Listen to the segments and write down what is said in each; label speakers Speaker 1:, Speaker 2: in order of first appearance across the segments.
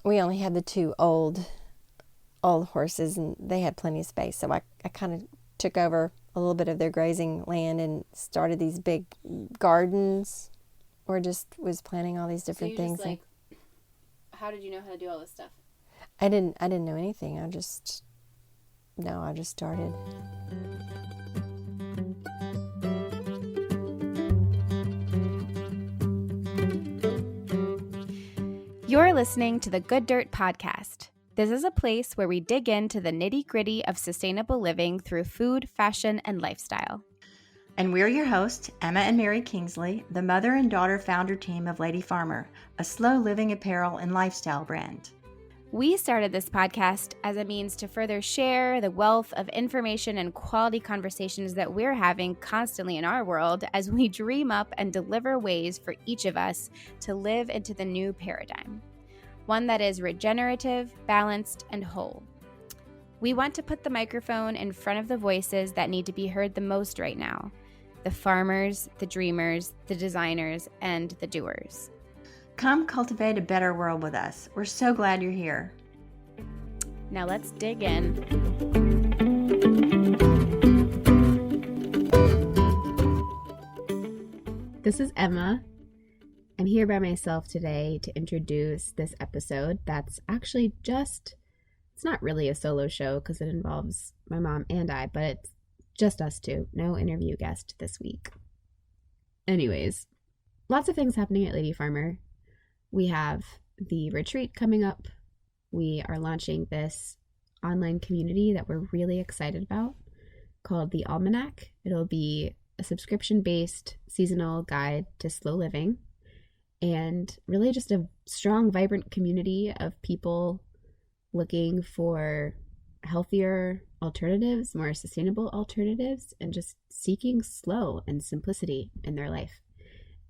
Speaker 1: we only had the two old horses, and they had plenty of space. So I kind of took over a little bit of their grazing land and started these big gardens, or just was planting all these different things.
Speaker 2: Just, how did you know how to do all this stuff?
Speaker 1: I didn't know anything. I just started.
Speaker 3: You're listening to the Good Dirt Podcast. This is a place where we dig into the nitty-gritty of sustainable living through food, fashion, and lifestyle.
Speaker 4: And we're your hosts, Emma and Mary Kingsley, the mother and daughter founder team of Lady Farmer, a slow living apparel and lifestyle brand.
Speaker 3: We started this podcast as a means to further share the wealth of information and quality conversations that we're having constantly in our world as we dream up and deliver ways for each of us to live into the new paradigm, one that is regenerative, balanced, and whole. We want to put the microphone in front of the voices that need to be heard the most right now: the farmers, the dreamers, the designers, and the doers.
Speaker 4: Come cultivate a better world with us. We're so glad you're here.
Speaker 3: Now let's dig in. This is Emma. I'm here by myself today to introduce this episode that's actually it's not really a solo show because it involves my mom and I, but it's just us two. No interview guest this week. Anyways, lots of things happening at Lady Farmer. We have the retreat coming up. We are launching this online community that we're really excited about called the Almanac. It'll be a subscription-based seasonal guide to slow living and really just a strong, vibrant community of people looking for healthier alternatives, more sustainable alternatives, and just seeking slow and simplicity in their life.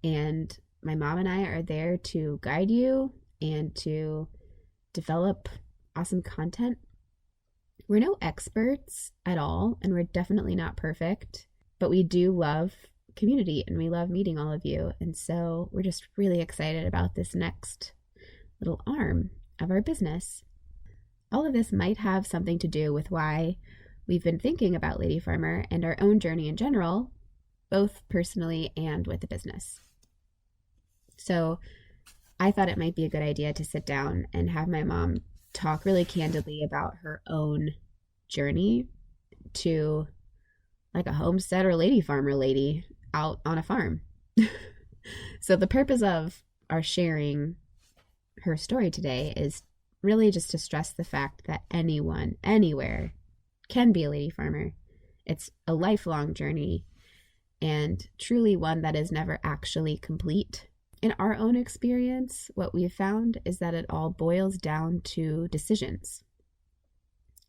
Speaker 3: And my mom and I are there to guide you and to develop awesome content. We're no experts at all, and we're definitely not perfect, but we do love community and we love meeting all of you. And so we're just really excited about this next little arm of our business. All of this might have something to do with why we've been thinking about Lady Farmer and our own journey in general, both personally and with the business. So I thought it might be a good idea to sit down and have my mom talk really candidly about her own journey to like a homesteader lady farmer lady out on a farm. So the purpose of our sharing her story today is really just to stress the fact that anyone, anywhere, can be a lady farmer. It's a lifelong journey and truly one that is never actually complete. In our own experience, what we've found is that it all boils down to decisions.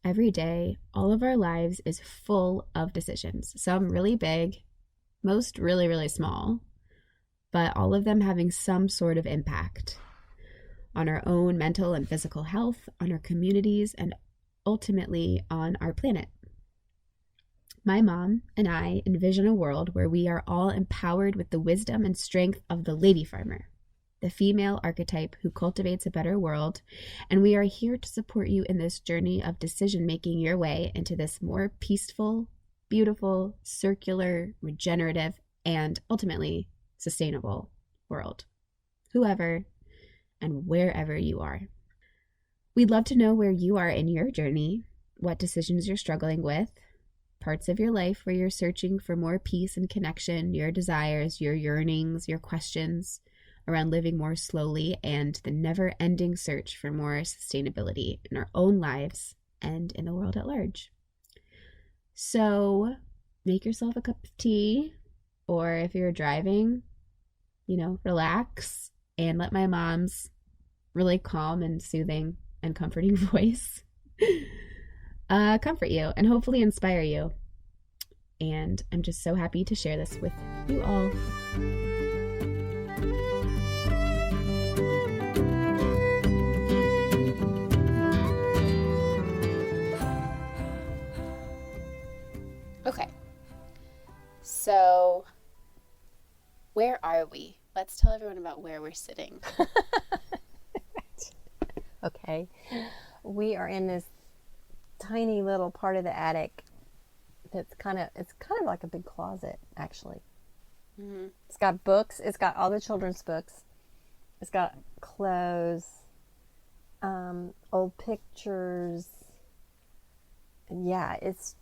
Speaker 3: Every day, all of our lives is full of decisions. Some really big, most really, really small, but all of them having some sort of impact on our own mental and physical health, on our communities, and ultimately on our planet. My mom and I envision a world where we are all empowered with the wisdom and strength of the lady farmer, the female archetype who cultivates a better world, and we are here to support you in this journey of decision-making your way into this more peaceful, beautiful, circular, regenerative, and ultimately sustainable world, whoever and wherever you are. We'd love to know where you are in your journey, what decisions you're struggling with, parts of your life where you're searching for more peace and connection, your desires, your yearnings, your questions around living more slowly, and the never-ending search for more sustainability in our own lives and in the world at large. So make yourself a cup of tea, or if you're driving, relax and let my mom's really calm and soothing and comforting voice comfort you and hopefully inspire you. And I'm just so happy to share this with you all.
Speaker 2: Okay. So, where are we? Let's tell everyone about where we're sitting.
Speaker 1: Okay. We are in this tiny little part of the attic it's kind of like a big closet, actually.
Speaker 2: Mm-hmm.
Speaker 1: It's got books. It's got all the children's books. It's got clothes, old pictures. Yeah, it's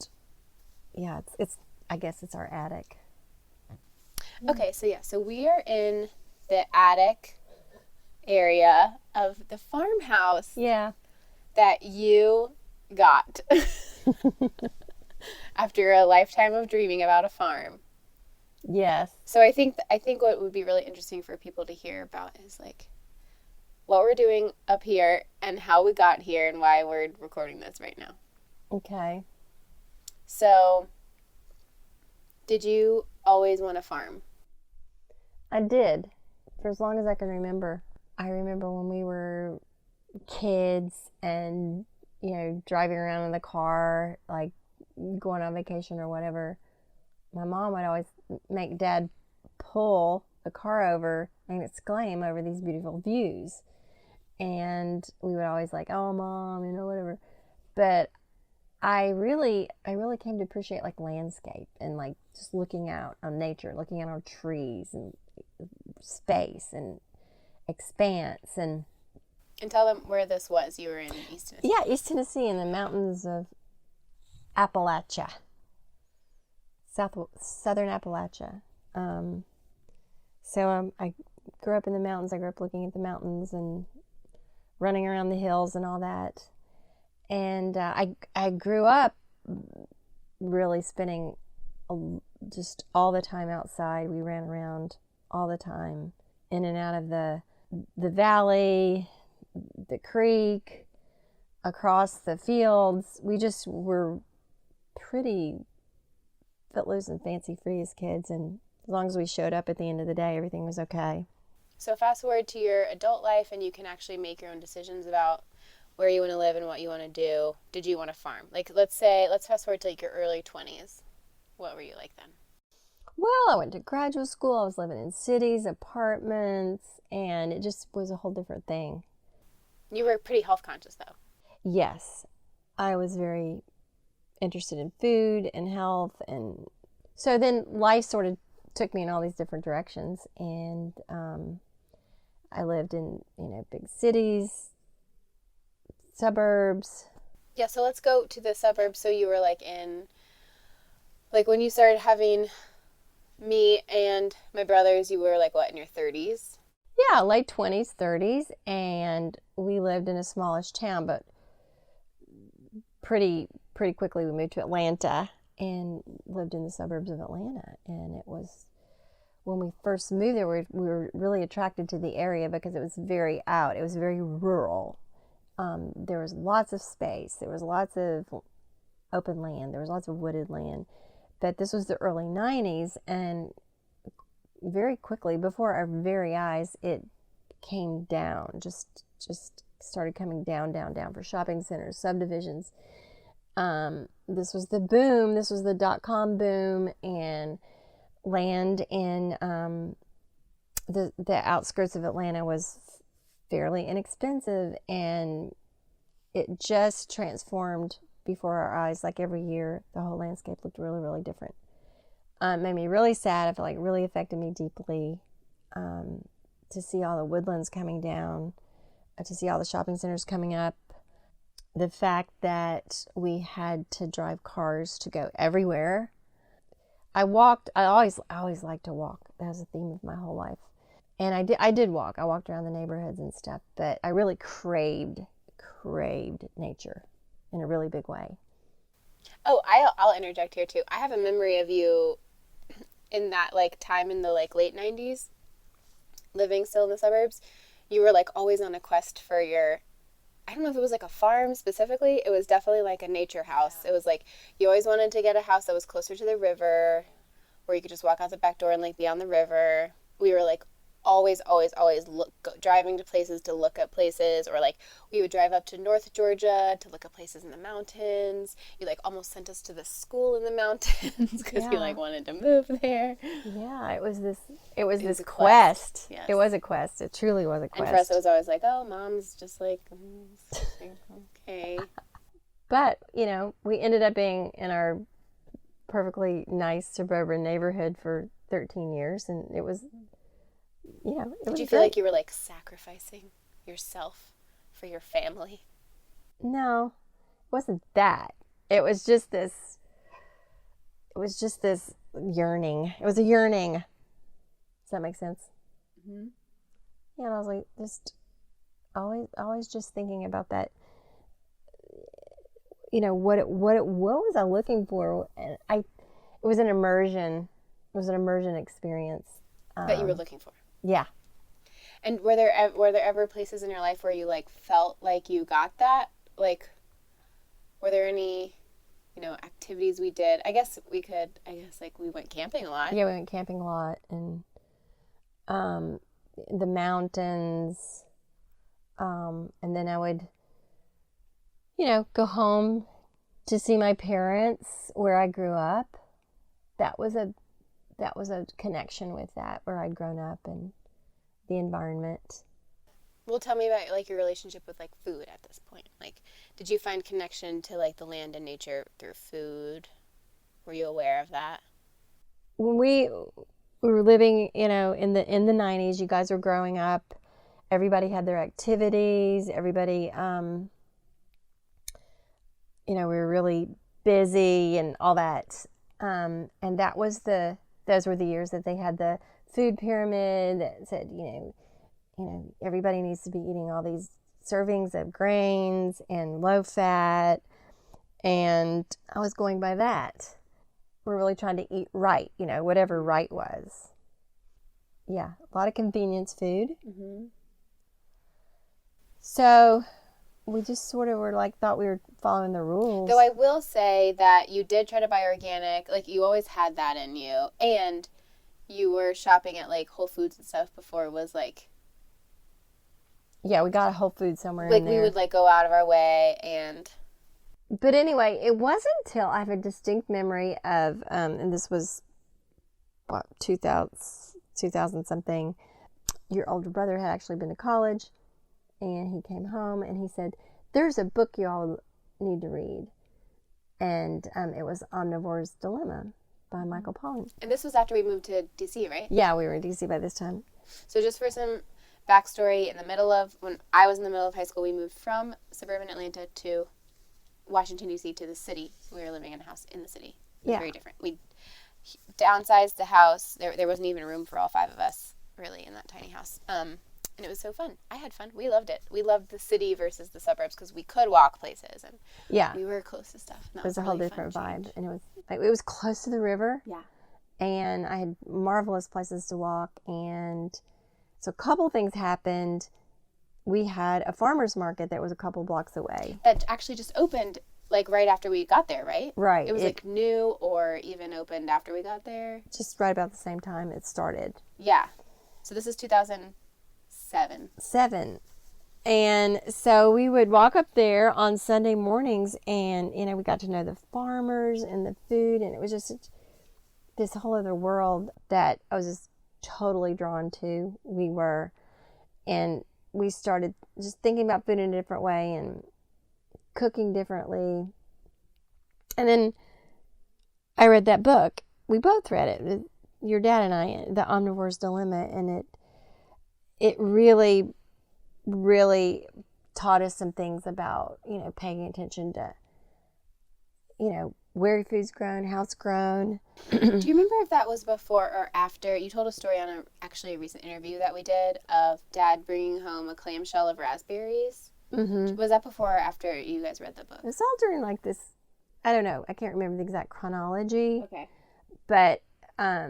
Speaker 1: I guess it's our attic.
Speaker 2: Okay, so we are in the attic area of the farmhouse
Speaker 1: Yeah.
Speaker 2: that you got after a lifetime of dreaming about a farm.
Speaker 1: Yes.
Speaker 2: So I think what would be really interesting for people to hear about is like what we're doing up here and how we got here and why we're recording this right now.
Speaker 1: Okay.
Speaker 2: So, did you always want to farm?
Speaker 1: I did, for as long as I can remember. I remember when we were kids and, driving around in the car, like going on vacation or whatever. My mom would always make Dad pull the car over and exclaim over these beautiful views. And we would always like, oh, Mom, whatever. But I really came to appreciate like landscape and like just looking out on nature, looking out on trees and space and expanse and
Speaker 2: tell them where this was. You were in East Tennessee.
Speaker 1: Yeah, East Tennessee in the mountains of Appalachia, southern Appalachia. So I grew up in the mountains. I grew up looking at the mountains and running around the hills and all that. And I grew up really spending just all the time outside. We ran around all the time, in and out of the valley, the creek, across the fields. We just were pretty footloose and fancy free as kids, and as long as we showed up at the end of the day, everything was okay.
Speaker 2: So fast forward to your adult life and you can actually make your own decisions about where you want to live and what you want to do. Did you want to farm? Like, let's fast forward to like your early 20s. What were you like then?
Speaker 1: Well, I went to graduate school. I was living in cities, apartments, and it just was a whole different thing.
Speaker 2: You were pretty health conscious though.
Speaker 1: Yes, I was very interested in food and health, and so then life sort of took me in all these different directions, and I lived in big cities, suburbs.
Speaker 2: Yeah, so let's go to the suburbs. So you were like when you started having me and my brothers, you were like what, in your 30s?
Speaker 1: Yeah, late 20s, 30s, and we lived in a smallish town, but pretty quickly we moved to Atlanta and lived in the suburbs of Atlanta. And it was, when we first moved there, we were really attracted to the area because it was very out. It was very rural. There was lots of space. There was lots of open land. There was lots of wooded land. But this was the early 90s, and very quickly, before our very eyes, it came down, just started coming down for shopping centers, subdivisions. This was the boom. This was the .com boom, and land in the outskirts of Atlanta was fairly inexpensive, and it just transformed before our eyes. Like every year, the whole landscape looked really, really different. Made me really sad. I feel like it really affected me deeply to see all the woodlands coming down, to see all the shopping centers coming up. The fact that we had to drive cars to go everywhere. I walked. I always liked to walk. That was a theme of my whole life. And I did walk. I walked around the neighborhoods and stuff, but I really craved nature in a really big way.
Speaker 2: Oh, I'll interject here too. I have a memory of you in that like time in the like late 90s, living still in the suburbs. You were like always on a quest for I don't know if it was like a farm specifically. It was definitely like a nature house. It was like you always wanted to get a house that was closer to the river, where you could just walk out the back door and like be on the river. We were like always driving to places to look at places, or like we would drive up to North Georgia to look at places in the mountains. You like almost sent us to the school in the mountains because you like wanted to move there.
Speaker 1: Yeah, it was this
Speaker 2: a
Speaker 1: quest.
Speaker 2: Yes.
Speaker 1: It was a quest. It truly was a quest.
Speaker 2: And for us, it was always like, oh, mom's just like, okay.
Speaker 1: But, you know, we ended up being in our perfectly nice suburban neighborhood for 13 years, and it was, you know, it was
Speaker 2: Did you feel
Speaker 1: great.
Speaker 2: like you were like sacrificing yourself for your family?
Speaker 1: No, it wasn't that. It was just this yearning. It was a yearning. Does that make sense?
Speaker 2: Mm-hmm.
Speaker 1: Yeah, and I was like, just always just thinking about that. You know, what was I looking for? And it was an immersion. It was an immersion experience.
Speaker 2: That you were looking for.
Speaker 1: Yeah.
Speaker 2: And were there ever places in your life where you like felt like you got that? Like, were there any, you know, activities we did? I guess like we went camping a lot.
Speaker 1: Yeah, we went camping a lot, and the mountains. And then I would, you know, go home to see my parents where I grew up. That was a connection with that, where I'd grown up and the environment.
Speaker 2: Well, tell me about like your relationship with like food at this point. Like, did you find connection to like the land and nature through food? Were you aware of that?
Speaker 1: When we were living, you know, in the 90s, you guys were growing up. Everybody had their activities. Everybody, you know, we were really busy and all that. And those were the years that they had the food pyramid that said, you know, everybody needs to be eating all these servings of grains and low fat. And I was going by that. We're really trying to eat right, you know, whatever right was. Yeah, a lot of convenience food.
Speaker 2: Mm-hmm.
Speaker 1: So we just sort of were like, thought we were following the rules.
Speaker 2: Though I will say that you did try to buy organic. Like, you always had that in you. And you were shopping at like Whole Foods and stuff before it was like...
Speaker 1: Yeah, we got a Whole Foods somewhere
Speaker 2: like
Speaker 1: in there.
Speaker 2: we would like go out of our way and...
Speaker 1: But anyway, it wasn't until I have a distinct memory of, and this was, 2000 something, your older brother had actually been to college, and he came home and he said, there's a book you all need to read. And it was Omnivore's Dilemma by Michael Pollan.
Speaker 2: And this was after we moved to D.C., right?
Speaker 1: Yeah, we were in D.C. by this time.
Speaker 2: So just for some backstory, when I was in the middle of high school, we moved from suburban Atlanta to Washington, D.C. to the city. We were living in a house in the city. It was very different. We downsized the house. There wasn't even room for all five of us, really, in that tiny house. And it was so fun. I had fun. We loved it. We loved the city versus the suburbs because we could walk places and we were close to stuff.
Speaker 1: It was a whole different vibe, and it was close to the river.
Speaker 2: Yeah,
Speaker 1: and I had marvelous places to walk. And so a couple things happened. We had a farmer's market that was a couple blocks away.
Speaker 2: That actually just opened like right after we got there, right?
Speaker 1: Right.
Speaker 2: It was like new or even opened after we got there.
Speaker 1: Just right about the same time it started.
Speaker 2: Yeah. So this is 2007.
Speaker 1: And so we would walk up there on Sunday mornings, and, you know, we got to know the farmers and the food, and it was just this whole other world that I was just totally drawn to. And we started just thinking about food in a different way and cooking differently. And then I read that book. We both read it, your dad and I, The Omnivore's Dilemma, and it really, really taught us some things about, you know, paying attention to, you know, where your food's grown, how it's grown.
Speaker 2: Do you remember if that was before or after? You told a story on a recent interview that we did of Dad bringing home a clamshell of raspberries.
Speaker 1: Mm-hmm.
Speaker 2: Was that before or after you guys read the book?
Speaker 1: It was all during like this, I don't know, I can't remember the exact chronology.
Speaker 2: Okay.
Speaker 1: But I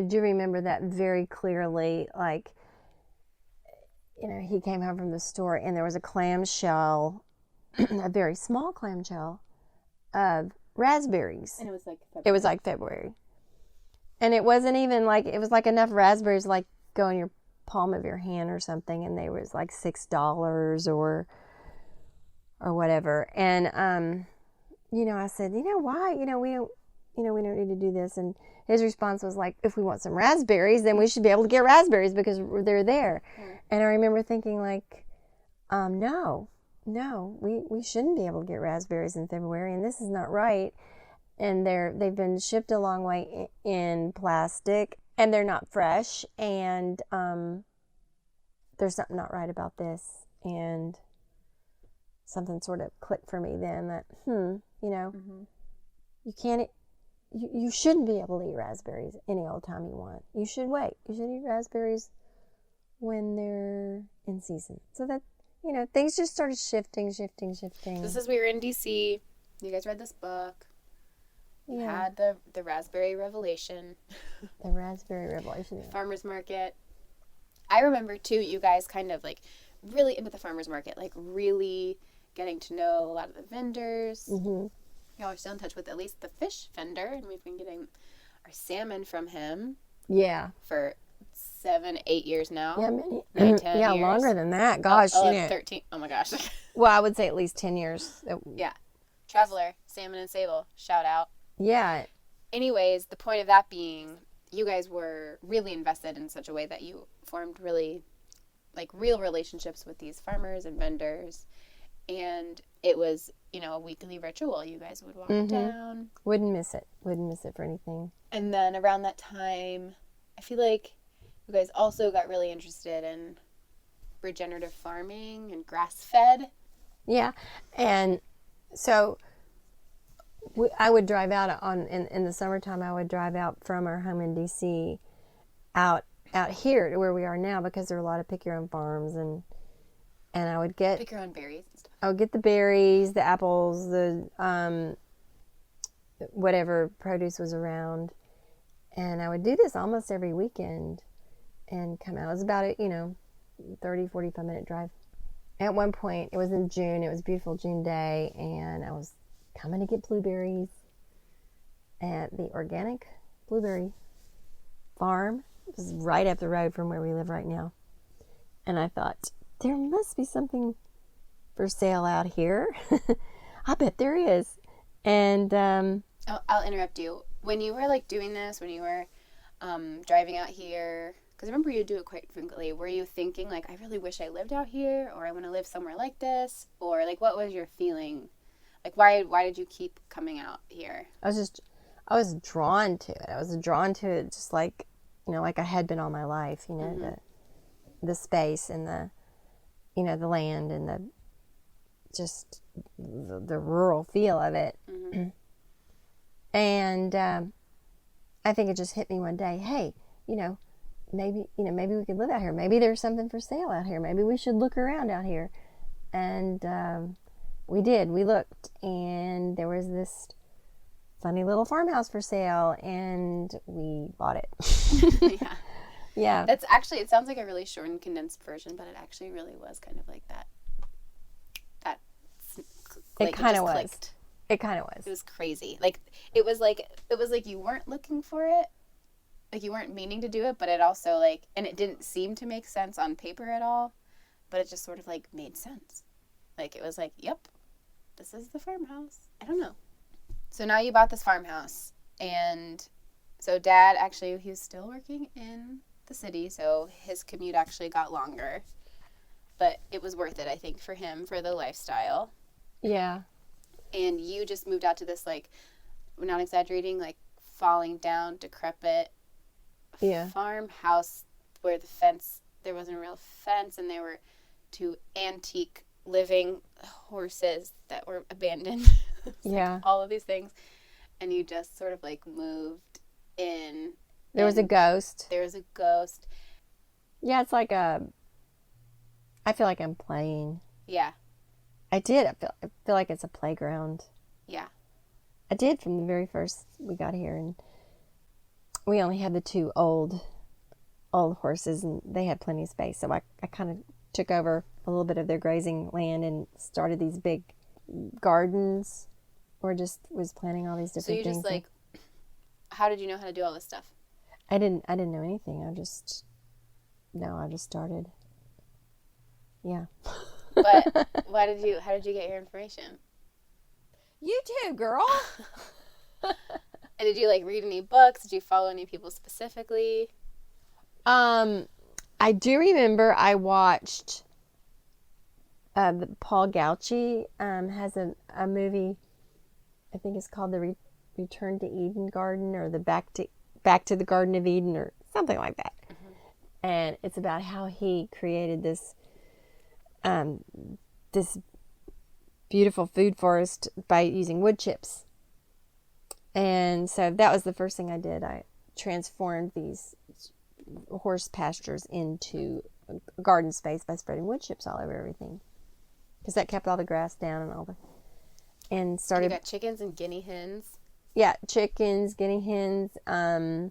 Speaker 1: do remember that very clearly. Like, you know, he came home from the store and there was a clamshell, a very small clamshell of raspberries.
Speaker 2: And it was like February.
Speaker 1: It was like February. And it wasn't even like, it was like enough raspberries like go in your palm of your hand or something, and they was like $6 or whatever. And I said, why? We don't need to do this. And his response was like, if we want some raspberries, then we should be able to get raspberries because they're there. And I remember thinking like, no, we shouldn't be able to get raspberries in February, and this is not right. And they've been shipped a long way in plastic, and they're not fresh, and there's something not right about this. And something sort of clicked for me then that, you can't, you shouldn't be able to eat raspberries any old time you want. You should wait. You should eat raspberries when they're in season. So that, things just started shifting.
Speaker 2: This is, we were in DC. You guys read this book. You had the raspberry revelation.
Speaker 1: The raspberry revelation. Yeah.
Speaker 2: Farmer's market. I remember, too, you guys kind of, like, really into the farmer's market. Like, really getting to know a lot of the vendors.
Speaker 1: Mm-hmm.
Speaker 2: Y'all are still in touch with at least the fish vendor. And we've been getting our salmon from him.
Speaker 1: Yeah.
Speaker 2: For 7-8 years now.
Speaker 1: Yeah, many.
Speaker 2: 9-10
Speaker 1: yeah,
Speaker 2: years.
Speaker 1: Longer than that. Gosh.
Speaker 2: 13. Oh, my gosh.
Speaker 1: Well, I would say at least 10 years.
Speaker 2: Yeah. Traveler, Salmon and Sable, shout out.
Speaker 1: Yeah.
Speaker 2: Anyways, the point of that being, you guys were really invested in such a way that you formed really, like, real relationships with these farmers and vendors. And it was, a weekly ritual. You guys would walk down.
Speaker 1: Wouldn't miss it for anything.
Speaker 2: And then around that time, I feel like you guys also got really interested in regenerative farming and grass-fed.
Speaker 1: Yeah. And so I would drive out in the summertime. I would drive out from our home in DC out here to where we are now, because there are a lot of pick your own farms, and I would get
Speaker 2: pick your own berries and stuff.
Speaker 1: I would get the berries, the apples, the whatever produce was around, and I would do this almost every weekend and come out. It was about a 30-45 minute drive. At one point, it was in June. It was a beautiful June day, and I was coming to get blueberries at the organic blueberry farm. It was right up the road from where we live right now. And I thought, there must be something for sale out here. I bet there is. And
Speaker 2: I'll interrupt you. When you were like doing this, when you were driving out here, because I remember you do it quite frequently, were you thinking like, I really wish I lived out here, or I want to live somewhere like this? Or like, what was your feeling? Like, why did you keep coming out here?
Speaker 1: I was drawn to it. I was drawn to it just like, like I had been all my life, the space and the land and the rural feel of it. Mm-hmm. And I think it just hit me one day, hey, maybe we could live out here. Maybe there's something for sale out here. Maybe we should look around out here. And we did. We looked, and there was this funny little farmhouse for sale, and we bought it.
Speaker 2: Yeah.
Speaker 1: Yeah.
Speaker 2: That's actually, it sounds like a really short and condensed version, but it actually really was kind of like that.
Speaker 1: It kind of was.
Speaker 2: Clicked.
Speaker 1: It kind of was.
Speaker 2: It was crazy. It was like you weren't looking for it. Like you weren't meaning to do it, but it also and it didn't seem to make sense on paper at all, but it just sort of made sense. It was yep, this is the farmhouse. I don't know. So now you bought this farmhouse, and so Dad actually, he was still working in the city, so his commute actually got longer, but it was worth it, I think, for him, for the lifestyle.
Speaker 1: Yeah.
Speaker 2: And you just moved out to this, we're not exaggerating, falling down, decrepit farmhouse where there wasn't a real fence, and there were 2 antique living horses that were abandoned.
Speaker 1: Yeah.
Speaker 2: All of these things. And you just sort of moved in.
Speaker 1: There was a ghost.
Speaker 2: There was a ghost.
Speaker 1: Yeah, it's I feel like I'm playing.
Speaker 2: Yeah.
Speaker 1: I did. I feel like it's a playground.
Speaker 2: Yeah.
Speaker 1: I did from the very first we got here, and we only had the 2 old horses, and they had plenty of space. So I kind of took over a little bit of their grazing land and started these big gardens, or just was planting all these different things.
Speaker 2: So you just how did you know how to do all this stuff?
Speaker 1: I didn't know anything. I just started. Yeah.
Speaker 2: But how did you get your information?
Speaker 1: You too, girl.
Speaker 2: And did you like read any books? Did you follow any people specifically?
Speaker 1: I do remember I watched Paul Gauci has a movie, I think it's called the Return to Eden Garden, or the Back to the Garden of Eden, or something like that. Mm-hmm. And it's about how he created this beautiful food forest by using wood chips. And so that was the first thing I did. I transformed these horse pastures into a garden space by spreading wood chips all over everything, because that kept all the grass down and started.
Speaker 2: And you got chickens and guinea hens.
Speaker 1: Yeah, chickens, guinea hens. A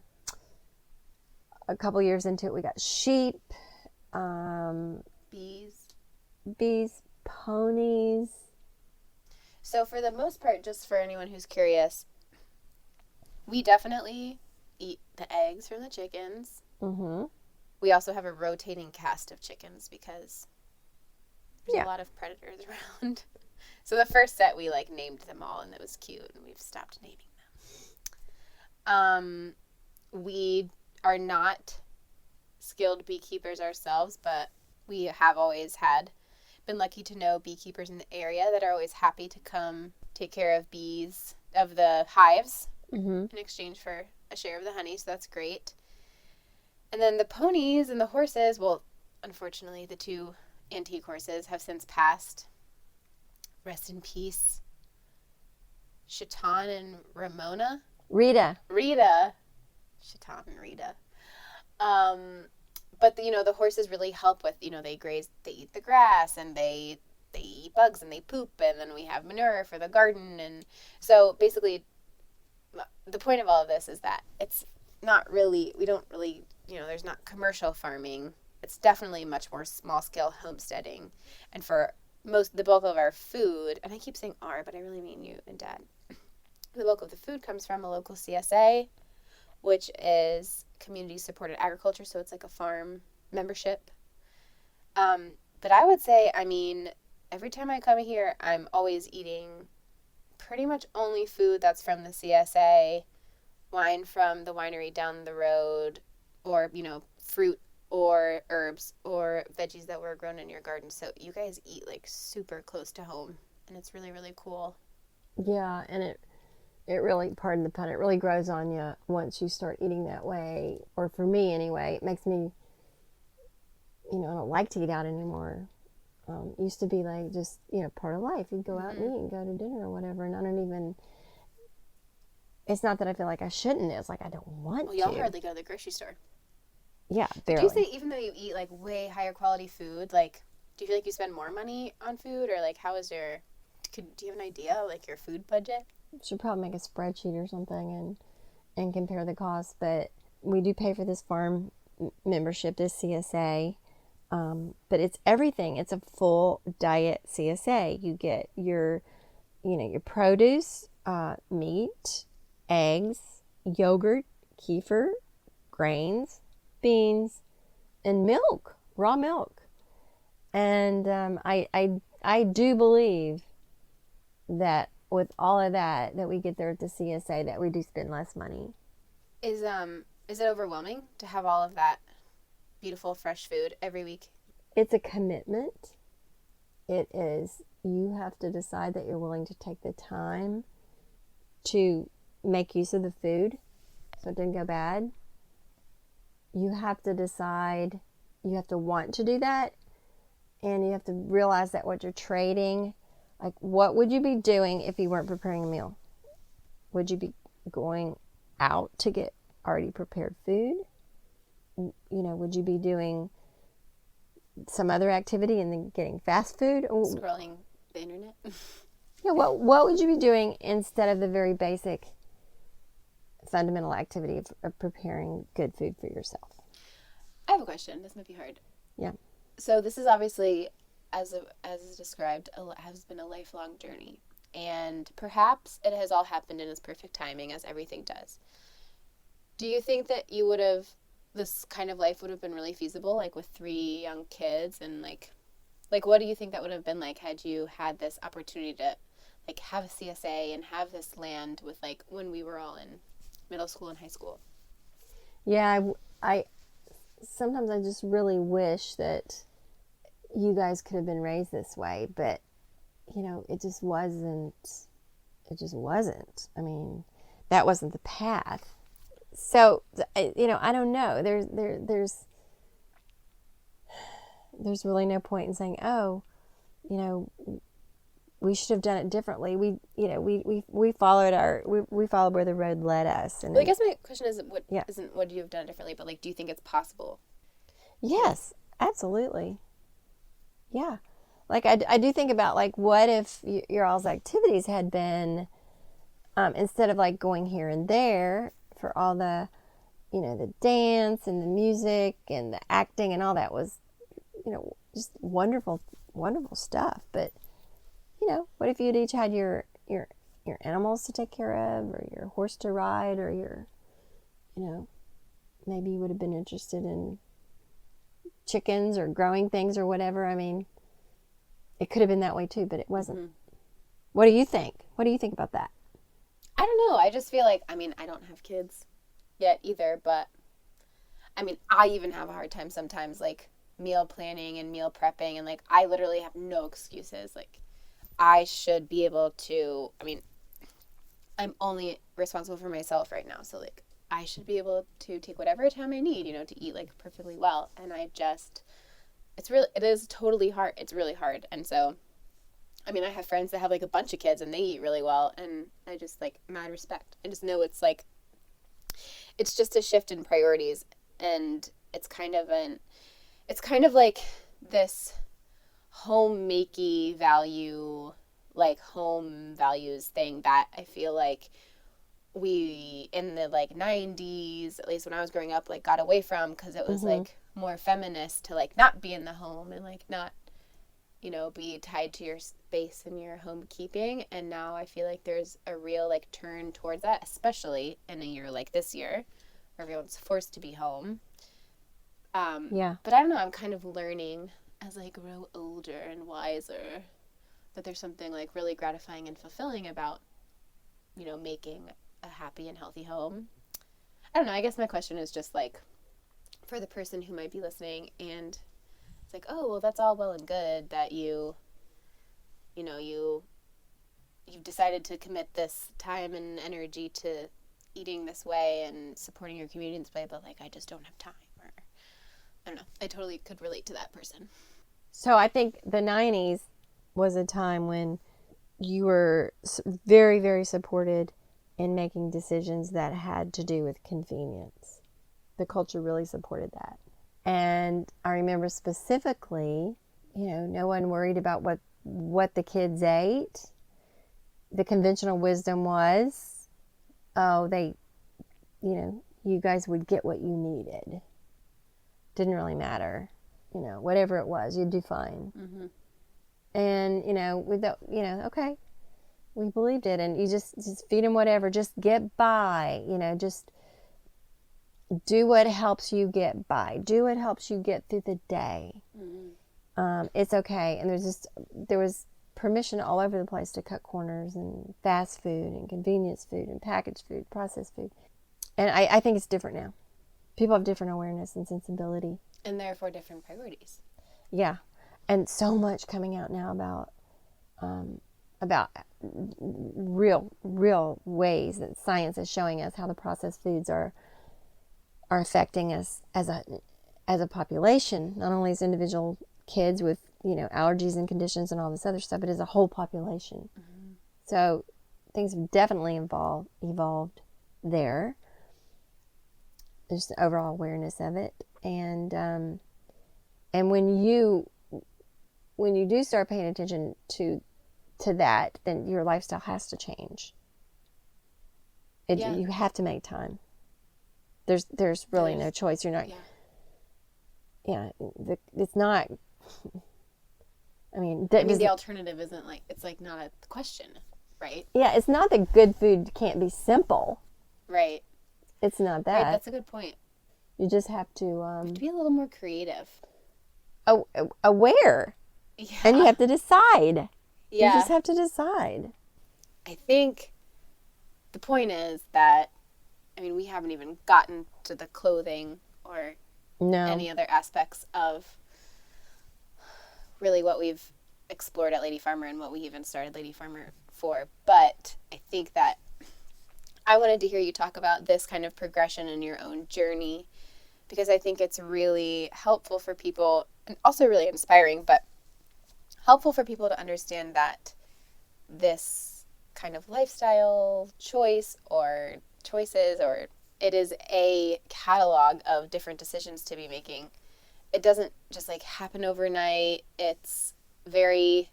Speaker 1: couple years into it, we got sheep, bees, ponies.
Speaker 2: So for the most part, just for anyone who's curious, we definitely eat the eggs from the chickens.
Speaker 1: Mm-hmm.
Speaker 2: We also have a rotating cast of chickens because there's a lot of predators around. So the first set, we like named them all, and it was cute, and we've stopped naming them. We are not skilled beekeepers ourselves, but we have always been lucky to know beekeepers in the area that are always happy to come take care of bees, of the hives,
Speaker 1: mm-hmm.
Speaker 2: in exchange for a share of the honey, so that's great. And then the ponies and the horses, well, unfortunately, the two antique horses have since passed. Rest in peace. Shaitan and Ramona?
Speaker 1: Rita.
Speaker 2: Shaitan and Rita. But the horses really help with, they graze, they eat the grass, and they eat bugs, and they poop, and then we have manure for the garden. And so basically the point of all of this is that it's not really, we don't really, there's not commercial farming. It's definitely much more small scale homesteading. And for the bulk of our food, and I keep saying our, but I really mean you and Dad, the bulk of the food comes from a local CSA, which is community supported agriculture, so it's like a farm membership. But I would say, every time I come here, I'm always eating pretty much only food that's from the CSA, wine from the winery down the road, or, fruit or herbs or veggies that were grown in your garden. So you guys eat like super close to home, and it's really, really cool.
Speaker 1: Yeah, and it really, pardon the pun, it really grows on you once you start eating that way. Or for me anyway, it makes me, I don't like to eat out anymore. Used to be like just, part of life. You'd go out and eat and go to dinner or whatever, and I don't even, it's not that I feel like I shouldn't, it's like I don't want to.
Speaker 2: Well, y'all hardly go to the grocery store.
Speaker 1: Yeah, barely.
Speaker 2: Do you say, even though you eat like way higher quality food, like, do you feel like you spend more money on food, or like do you have an idea, like your food budget?
Speaker 1: Should probably make a spreadsheet or something and compare the costs. But we do pay for this farm membership, this CSA. But it's everything. It's a full diet CSA. You get your produce, meat, eggs, yogurt, kefir, grains, beans, and milk, raw milk. And I do believe that with all of that we get there at the CSA, that we do spend less money.
Speaker 2: Is it overwhelming to have all of that beautiful fresh food every week?
Speaker 1: It's a commitment. It is. You have to decide that you're willing to take the time to make use of the food so it didn't go bad. You have to decide, you have to want to do that, and you have to realize that what you're trading, like, what would you be doing if you weren't preparing a meal? Would you be going out to get already prepared food? Would you be doing some other activity and then getting fast food?
Speaker 2: Scrolling the internet?
Speaker 1: Yeah, what would you be doing instead of the very basic fundamental activity of preparing good food for yourself?
Speaker 2: I have a question. This might be hard.
Speaker 1: Yeah.
Speaker 2: So this is obviously, as is described, has been a lifelong journey. And perhaps it has all happened in its perfect timing, as everything does. Do you think that this kind of life would have been really feasible, like with 3 young kids, and like what do you think that would have been like had you had this opportunity to like have a CSA and have this land with like when we were all in middle school and high school?
Speaker 1: Yeah, I sometimes I just really wish that you guys could have been raised this way, but it just wasn't. It just wasn't. I mean, that wasn't the path. So, I don't know. There's really no point in saying, oh, we should have done it differently. We followed we followed where the road led us. And
Speaker 2: well, I guess my question isn't
Speaker 1: Yeah.
Speaker 2: would you have done it differently, but like, do you think it's possible?
Speaker 1: Yes, absolutely. Yeah. Like I do think about like, what if your all's activities had been, instead of like going here and there for all the, the dance and the music and the acting and all that was, just wonderful, wonderful stuff. But, what if you'd each had your animals to take care of, or your horse to ride, or maybe you would have been interested in chickens or growing things or whatever. I mean, it could have been that way too, but it wasn't. Mm-hmm. What do you think? What do you think about that?
Speaker 2: I don't know. I just feel like, I mean, I don't have kids yet either, but I mean, I even have a hard time sometimes, like meal planning and meal prepping, and like I literally have no excuses. Like I should be able to, I mean, I'm only responsible for myself right now, so like I should be able to take whatever time I need, to eat like perfectly well, and it is totally hard. It's really hard. And so, I mean, I have friends that have like a bunch of kids and they eat really well, and I just like mad respect. I just know it's just a shift in priorities, and it's kind of like this home-makey value, like home values thing that I feel like we in the like 90s, at least when I was growing up, like got away from, because it was like more feminist to like not be in the home and like not be tied to your space and your home keeping. And now I feel like there's a real like turn towards that, especially in a year like this year where everyone's forced to be home.
Speaker 1: Yeah,
Speaker 2: but I don't know, I'm kind of learning as I grow older and wiser that there's something like really gratifying and fulfilling about making a happy and healthy home. I don't know, I guess my question is just like for the person who might be listening, and it's like, oh, well, that's all well and good that you've decided to commit this time and energy to eating this way and supporting your community in this way, but like I just don't have time, or I don't know. I totally could relate to that person.
Speaker 1: So I think the 90s was a time when you were very, very supported in making decisions that had to do with convenience. The culture really supported that. And I remember specifically, no one worried about what the kids ate. The conventional wisdom was, oh, you guys would get what you needed. Didn't really matter. Whatever it was, you'd do fine. Mm-hmm. And, with that, okay, we believed it. And you just feed them whatever, just get by, just do what helps you get by. Do what helps you get through the day. Mm-hmm. It's okay. And there was permission all over the place to cut corners and fast food and convenience food and packaged food, processed food. And I think it's different now. People have different awareness and sensibility.
Speaker 2: And therefore different priorities.
Speaker 1: Yeah. And so much coming out now about real ways that science is showing us how the processed foods are affecting us as a population, not only as individual kids with allergies and conditions and all this other stuff, but as a whole population. Mm-hmm. So things have definitely evolved there. There's an overall awareness of it, and when you do start paying attention to that, then your lifestyle has to change. You have to make time. There's really no choice. You're not. Yeah. It's not. I mean,
Speaker 2: the alternative isn't like, it's like not a question, right?
Speaker 1: Yeah, it's not that good food can't be simple.
Speaker 2: Right.
Speaker 1: It's not
Speaker 2: Right,
Speaker 1: that.
Speaker 2: that's a good point.
Speaker 1: You just have to
Speaker 2: To be a little more creative.
Speaker 1: aware,
Speaker 2: Yeah.
Speaker 1: and you have to decide.
Speaker 2: Yeah.
Speaker 1: You just have to decide.
Speaker 2: I think the point is that, I mean, we haven't even gotten to the clothing or
Speaker 1: No.
Speaker 2: any other aspects of really what we've explored at Lady Farmer and what we even started Lady Farmer for. But I think that I wanted to hear you talk about this kind of progression in your own journey, because I think it's really helpful for people, and also really inspiring, but helpful for people to understand that this kind of lifestyle choice or choices, or it is a catalog of different decisions to be making. It doesn't just like happen overnight. It's very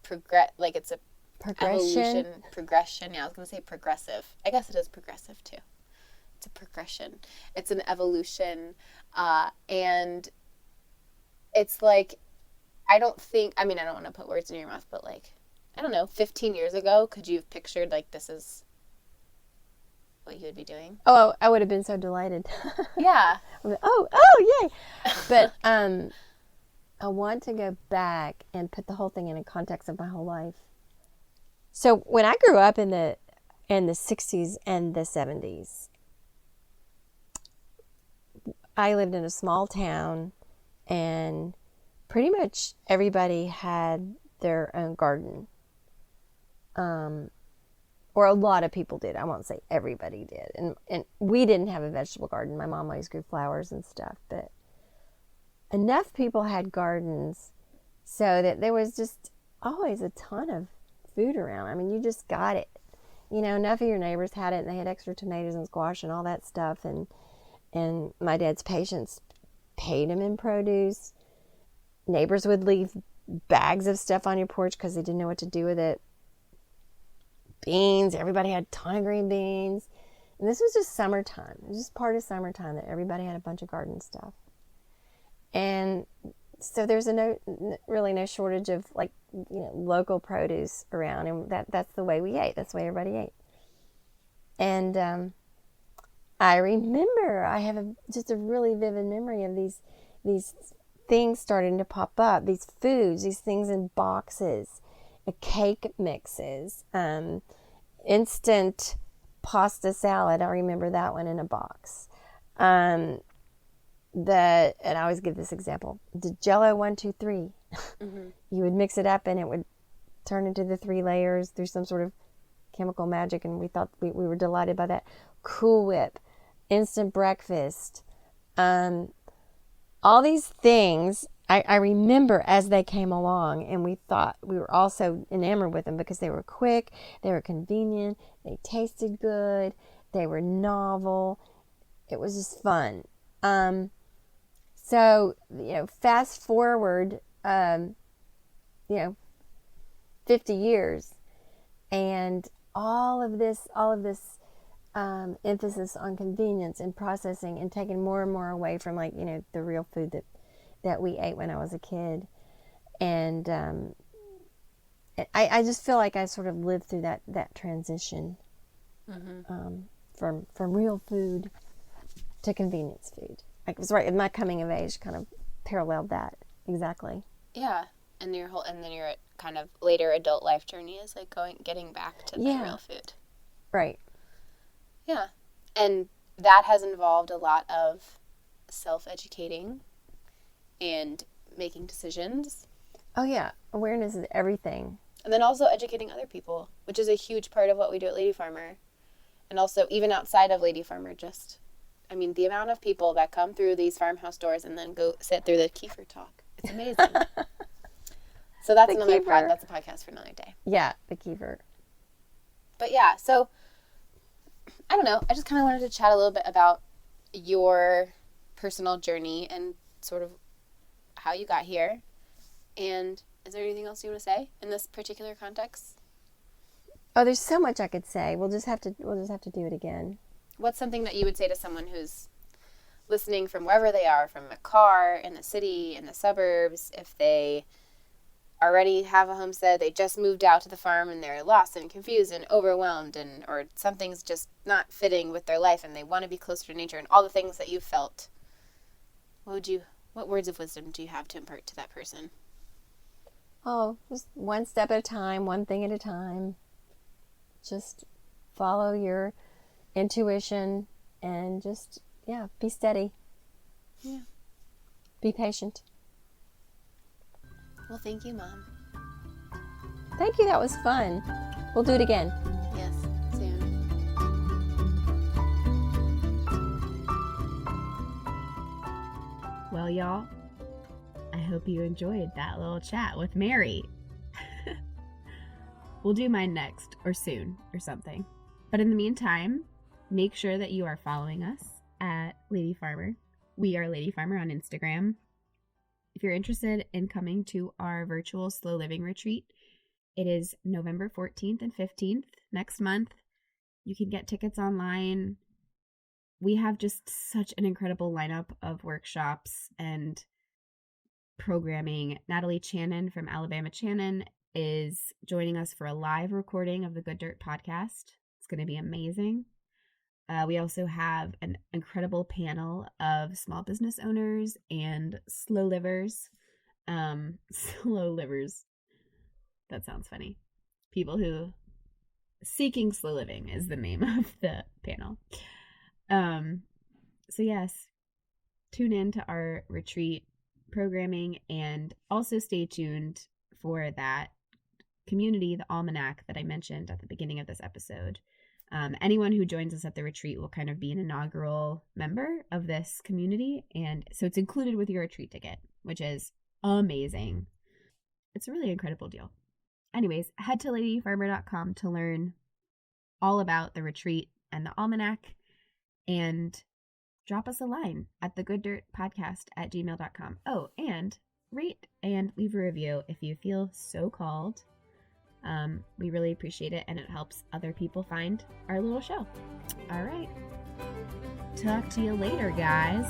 Speaker 2: it's a
Speaker 1: Progression.
Speaker 2: progression. Yeah, I was going to say progressive. I guess it is progressive too. It's a progression. It's an evolution. And it's like, I don't want to put words in your mouth, but like, I don't know, 15 years ago, could you have pictured like this is what you would be doing?
Speaker 1: Oh, I would have been so delighted.
Speaker 2: Yeah.
Speaker 1: Oh, yay. But I want to go back and put the whole thing in a context of my whole life. So when I grew up in the 60s and the 70s, I lived in a small town, and pretty much everybody had their own garden. Or a lot of people did. I won't say everybody did. And we didn't have a vegetable garden. My mom always grew flowers and stuff, but enough people had gardens so that there was just always a ton of food around. I mean, you just got it. You know, enough of your neighbors had it, and they had extra tomatoes and squash and all that stuff. And my dad's patients paid him in produce. Neighbors would leave bags of stuff on your porch because they didn't know what to do with it. Beans, everybody had a ton of green beans. And this was just summertime. It was just part of summertime that everybody had a bunch of garden stuff. And so there's really no shortage of local produce around, and that's the way we ate. That's the way everybody ate. And I remember I have just a really vivid memory of these things starting to pop up. These foods, these things in boxes, cake mixes, instant pasta salad. I remember that one in a box. And I always give this example, the Jello 1, 2, 3. Mm-hmm. You would mix it up and it would turn into the 3 layers through some sort of chemical magic, and we thought we were delighted by that. Cool Whip, instant breakfast, all these things I remember as they came along, and we thought we were also enamored with them because they were quick, they were convenient, they tasted good, they were novel. It was just fun. So, fast forward, 50 years, and all of this emphasis on convenience and processing, and taking more and more away from the real food that we ate when I was a kid. And I just feel like I sort of lived through that transition, mm-hmm. From real food to convenience food. It was right. My coming of age kind of paralleled that exactly.
Speaker 2: Yeah, and your kind of later adult life journey is like getting back to the real food.
Speaker 1: Right.
Speaker 2: Yeah, and that has involved a lot of self-educating and making decisions.
Speaker 1: Oh yeah, awareness is everything.
Speaker 2: And then also educating other people, which is a huge part of what we do at Lady Farmer, and also even outside of Lady Farmer, the amount of people that come through these farmhouse doors and then go sit through the kefir talk. It's amazing. So that's that's a podcast for another day.
Speaker 1: Yeah, the kefir.
Speaker 2: But yeah, so I don't know. I just kind of wanted to chat a little bit about your personal journey and sort of how you got here. And is there anything else you want to say in this particular context?
Speaker 1: Oh, there's so much I could say. We'll just have to do it again.
Speaker 2: What's something that you would say to someone who's listening from wherever they are, from a car, in the city, in the suburbs, if they already have a homestead, they just moved out to the farm and they're lost and confused and overwhelmed, and or something's just not fitting with their life and they want to be closer to nature, and all the things that you felt, what words of wisdom do you have to impart to that person?
Speaker 1: Oh, just one step at a time, one thing at a time. Just follow your intuition and just, be steady.
Speaker 2: Yeah.
Speaker 1: Be patient.
Speaker 2: Well, thank you, Mom.
Speaker 1: Thank you. That was fun. We'll do it again.
Speaker 2: Yes, soon.
Speaker 3: Well, y'all, I hope you enjoyed that little chat with Mary. We'll do mine next, or soon, or something. But in the meantime, make sure that you are following us at Lady Farmer. We are Lady Farmer on Instagram. If you're interested in coming to our virtual slow living retreat, it is November 14th and 15th next month. You can get tickets online. We have just such an incredible lineup of workshops and programming. Natalie Channon from Alabama Channon is joining us for a live recording of the Good Dirt podcast. It's going to be amazing. We also have an incredible panel of small business owners and slow livers. Slow livers. That sounds funny. People who seeking slow living is the name of the panel. So yes, tune in to our retreat programming, and also stay tuned for that community, the Almanac that I mentioned at the beginning of this episode. Anyone who joins us at the retreat will kind of be an inaugural member of this community, and so it's included with your retreat ticket, which is amazing. It's a really incredible deal. Anyways, head to ladyfarmer.com to learn all about the retreat and the Almanac, and drop us a line at thegooddirtpodcast@gmail.com. Oh, and rate and leave a review if you feel so called. We really appreciate it, and it helps other people find our little show. All right. Talk to you later, guys.